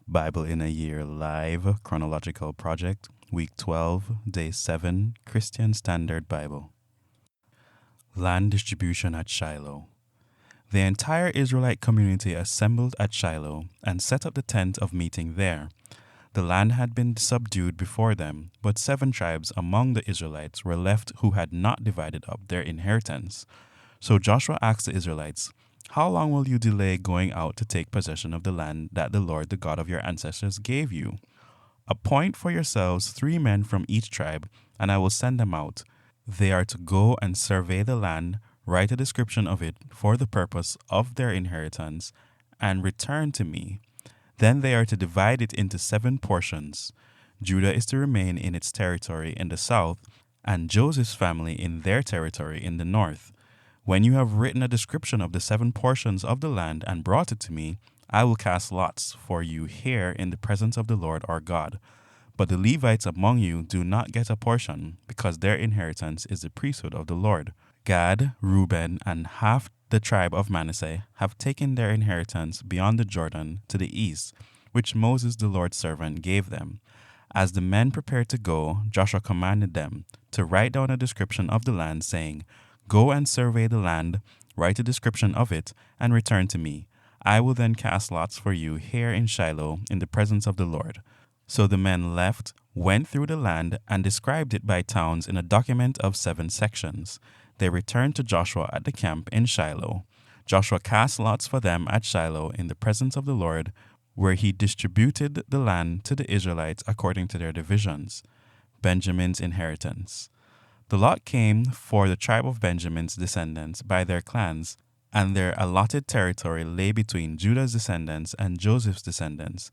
Bible in a Year Live Chronological Project, Week 12, Day 7, Christian Standard Bible. Land distribution at Shiloh. The entire Israelite community assembled at Shiloh and set up the tent of meeting there. The land had been subdued before them, but 7 tribes among the Israelites were left who had not divided up their inheritance. So Joshua asked the Israelites, "How long will you delay going out to take possession of the land that the Lord, the God of your ancestors, gave you? Appoint for yourselves 3 men from each tribe, and I will send them out. They are to go and survey the land, write a description of it for the purpose of their inheritance, and return to me. Then they are to divide it into 7 portions. Judah is to remain in its territory in the south, and Joseph's family in their territory in the north. When you have written a description of the 7 portions of the land and brought it to me, I will cast lots for you here in the presence of the Lord our God. But the Levites among you do not get a portion, because their inheritance is the priesthood of the Lord. Gad, Reuben, and half the tribe of Manasseh have taken their inheritance beyond the Jordan to the east, which Moses the Lord's servant gave them. As the men prepared to go, Joshua commanded them to write down a description of the land, saying, Go and survey the land, write a description of it, and return to me. I will then cast lots for you here in Shiloh in the presence of the Lord. So the men left, went through the land, and described it by towns in a document of 7 sections. They returned to Joshua at the camp in Shiloh. Joshua cast lots for them at Shiloh in the presence of the Lord, where he distributed the land to the Israelites according to their divisions. Benjamin's inheritance. The lot came for the tribe of Benjamin's descendants by their clans, and their allotted territory lay between Judah's descendants and Joseph's descendants.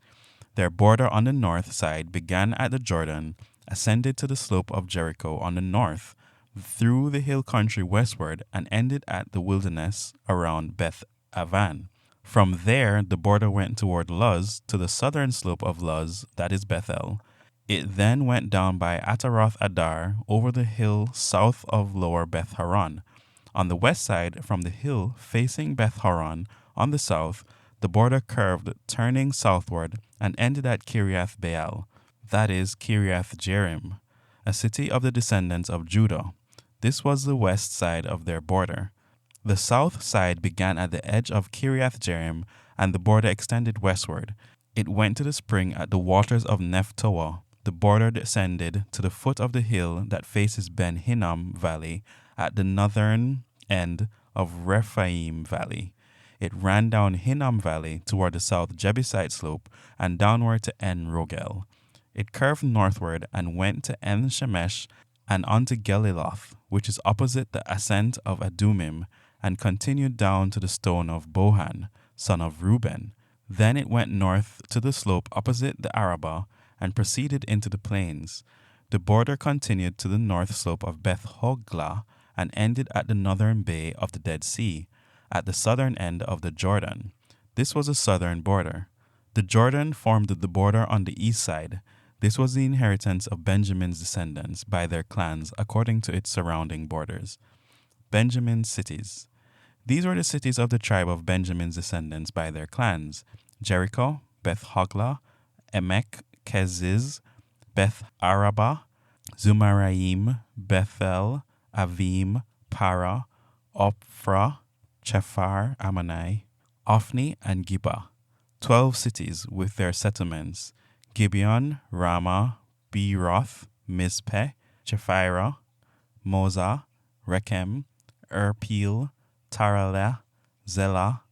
Their border on the north side began at the Jordan, ascended to the slope of Jericho on the north, through the hill country westward, and ended at the wilderness around Beth Avan. From there, the border went toward Luz, to the southern slope of Luz, that is Bethel. It then went down by Ataroth Adar over the hill south of lower Beth Horon. On the west side, from the hill facing Beth Horon on the south, the border curved, turning southward, and ended at Kiriath Baal, that is Kiriath Jearim, a city of the descendants of Judah. This was the west side of their border. The south side began at the edge of Kiriath Jearim, and the border extended westward. It went to the spring at the waters of Nephtoah. The border descended to the foot of the hill that faces Ben Hinnom Valley at the northern end of Rephaim Valley. It ran down Hinnom Valley toward the south Jebusite slope and downward to En Rogel. It curved northward and went to En Shemesh and on to Geliloth, which is opposite the ascent of Adumim, and continued down to the stone of Bohan, son of Reuben. Then it went north to the slope opposite the Arabah and proceeded into the plains. The border continued to the north slope of Beth Hoglah and ended at the northern bay of the Dead Sea, at the southern end of the Jordan. This was the southern border. The Jordan formed the border on the east side. This was the inheritance of Benjamin's descendants by their clans according to its surrounding borders. Benjamin's cities. These were the cities of the tribe of Benjamin's descendants by their clans: Jericho, Beth Hoglah, Emek, Keziz, Beth Arabah, Zumaraim, Bethel, Avim, Para, Ophrah, Chephar, Ammonai, Ophni, and Gibeah. 12 cities with their settlements: Gibeon, Ramah, Beeroth, Mizpeh, Chephirah, Moza, Rechem, Erpil, Taraleh, Zelah,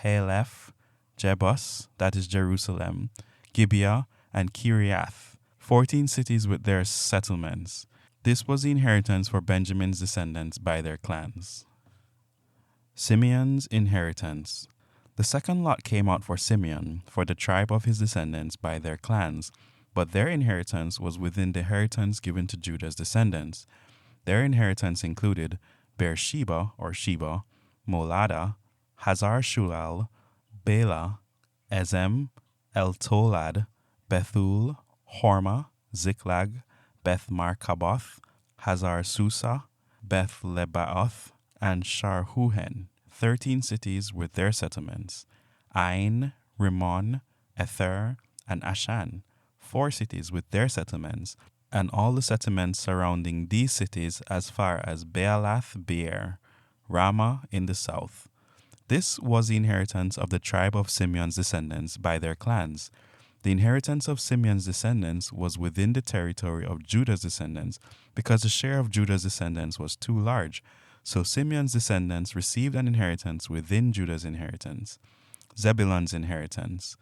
Haleph, Jebus, that is Jerusalem, Gibeah, and Kiriath. 14 cities with their settlements. This was the inheritance for Benjamin's descendants by their clans. Simeon's inheritance. The second lot came out for Simeon, for the tribe of his descendants by their clans, but their inheritance was within the inheritance given to Judah's descendants. Their inheritance included Beersheba or Sheba, Molada, Hazar Shulal, Bela, Ezem, El-Tolad, Bethul, Hormah, Ziklag, Beth Markaboth, Hazar Susa, Beth Lebaoth, and Sharhuhen, 13 cities with their settlements: Ain, Rimmon, Ether, and Ashan, 4 cities with their settlements, and all the settlements surrounding these cities as far as Baalath Beer, Ramah in the south. This was the inheritance of the tribe of Simeon's descendants by their clans. The inheritance of Simeon's descendants was within the territory of Judah's descendants because the share of Judah's descendants was too large. So Simeon's descendants received an inheritance within Judah's inheritance. Zebulun's inheritance.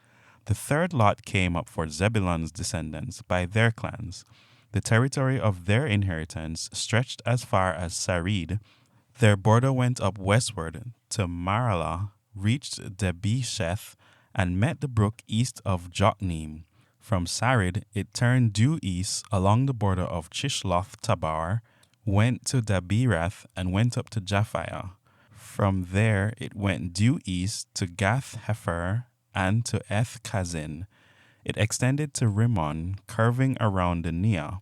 The third lot came up for Zebulun's descendants by their clans. The territory of their inheritance stretched as far as Sarid. Their border went up westward to Maralah, reached Debesheth, and met the brook east of Jokneam. From Sarid, it turned due east along the border of Chishloth Tabar, went to Dabirath, and went up to Japhiah. From there, it went due east to Gath Hefer and to Eth Kazin. It extended to Rimmon, curving around the Neah.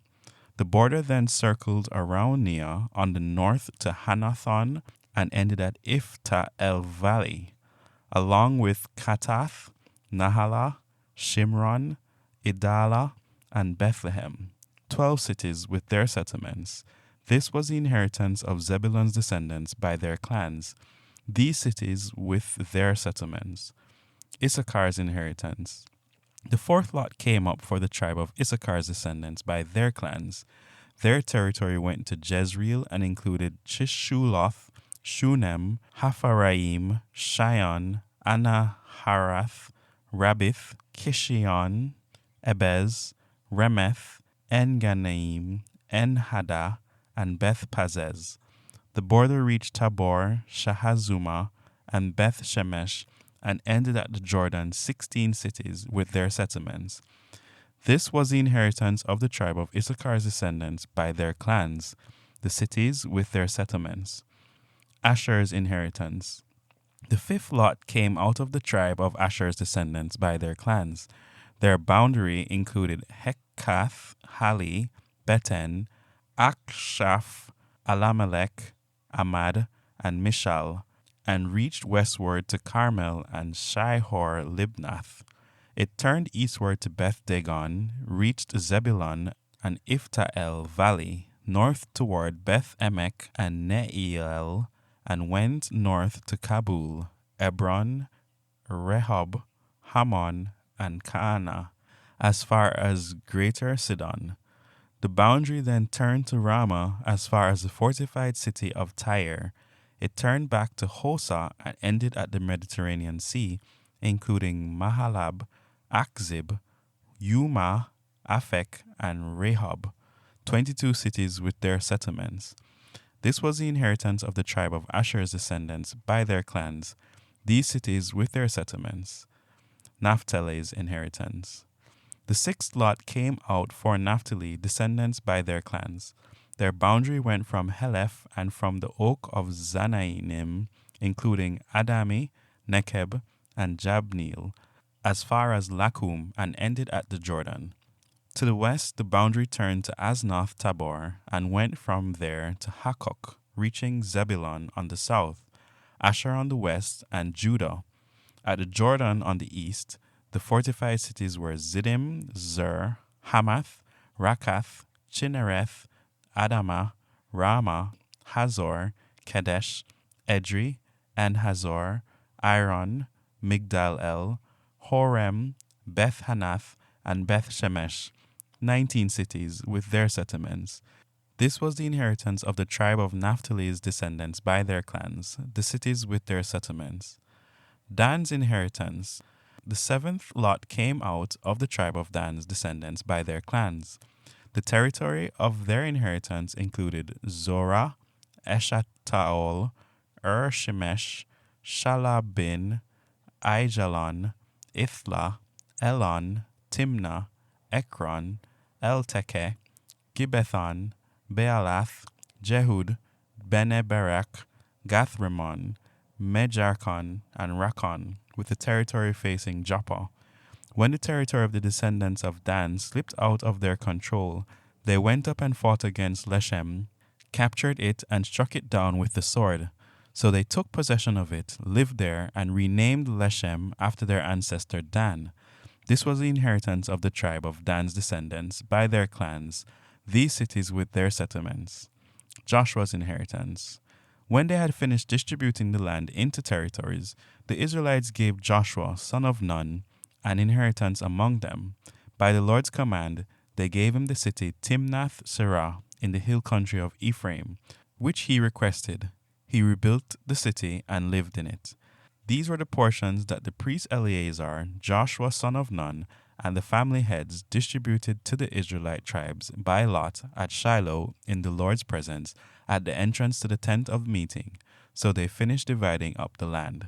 The border then circled around Neah on the north to Hanathon and ended at Ifta El Valley, along with Katath, Nahala, Shimron, Idala, and Bethlehem, 12 cities with their settlements. This was the inheritance of Zebulun's descendants by their clans, these cities with their settlements. Issachar's inheritance. The fourth lot came up for the tribe of Issachar's descendants by their clans. Their territory went to Jezreel and included Chishuloth, Shunem, Hapharaim, Shion, Anaharath, Rabith, Kishion, Ebez, Remeth, En-Ganaim, En-Haddah, and Beth-Pazez. The border reached Tabor, Shahazuma, and Beth-Shemesh, and ended at the Jordan, 16 cities with their settlements. This was the inheritance of the tribe of Issachar's descendants by their clans, the cities with their settlements. Asher's inheritance. The fifth lot came out of the tribe of Asher's descendants by their clans. Their boundary included Hekkath, Hali, Beten, Akshaph, Alamelech, Amad, and Mishal, and reached westward to Carmel and Shihor Libnath. It turned eastward to Beth Dagon, reached Zebulun and Ifta-el Valley, north toward Beth Emek and Neiel, and went north to Kabul, Ebron, Rehob, Hammon, and Kaanah, as far as Greater Sidon. The boundary then turned to Ramah as far as the fortified city of Tyre. It turned back to Hosa and ended at the Mediterranean Sea, including Mahalab, Akzib, Yuma, Afek, and Rehob, 22 cities with their settlements. This was the inheritance of the tribe of Asher's descendants by their clans, these cities with their settlements. Naphtali's inheritance. The sixth lot came out for Naphtali descendants by their clans. Their boundary went from Heleph and from the oak of Zanainim, including Adami, Nekeb, and Jabneel, as far as Lakum, and ended at the Jordan. To the west, the boundary turned to Aznoth Tabor and went from there to Hakok, reaching Zebulun on the south, Asher on the west, and Judah. At the Jordan on the east, the fortified cities were Ziddim, Zer, Hamath, Rakath, Chinnereth, Adamah, Ramah, Hazor, Kedesh, Edrei, and Hazor, Iron, Migdal-el, Horem, Beth Hanath, and Beth Shemesh, 19 cities with their settlements. This was the inheritance of the tribe of Naphtali's descendants by their clans, the cities with their settlements. Dan's inheritance. The seventh lot came out of the tribe of Dan's descendants by their clans. The territory of their inheritance included Zorah, Eshtaol, Shemesh, Shalabin, Aijalon, Ithla, Elon, Timnah, Ekron, Eltekeh, Gibbethon, Baalath, Jehud, Bene-Berak, Gathrimmon, Mejarkon, and Rakon, with the territory facing Joppa. When the territory of the descendants of Dan slipped out of their control, they went up and fought against Leshem, captured it, and struck it down with the sword. So they took possession of it, lived there, and renamed Leshem after their ancestor Dan. This was the inheritance of the tribe of Dan's descendants by their clans, these cities with their settlements. Joshua's inheritance. When they had finished distributing the land into territories, the Israelites gave Joshua, son of Nun, an inheritance among them. By the Lord's command, they gave him the city Timnath Serah in the hill country of Ephraim, which he requested. He rebuilt the city and lived in it. These were the portions that the priest Eleazar, Joshua son of Nun, and the family heads distributed to the Israelite tribes by lot at Shiloh in the Lord's presence at the entrance to the tent of meeting. So they finished dividing up the land.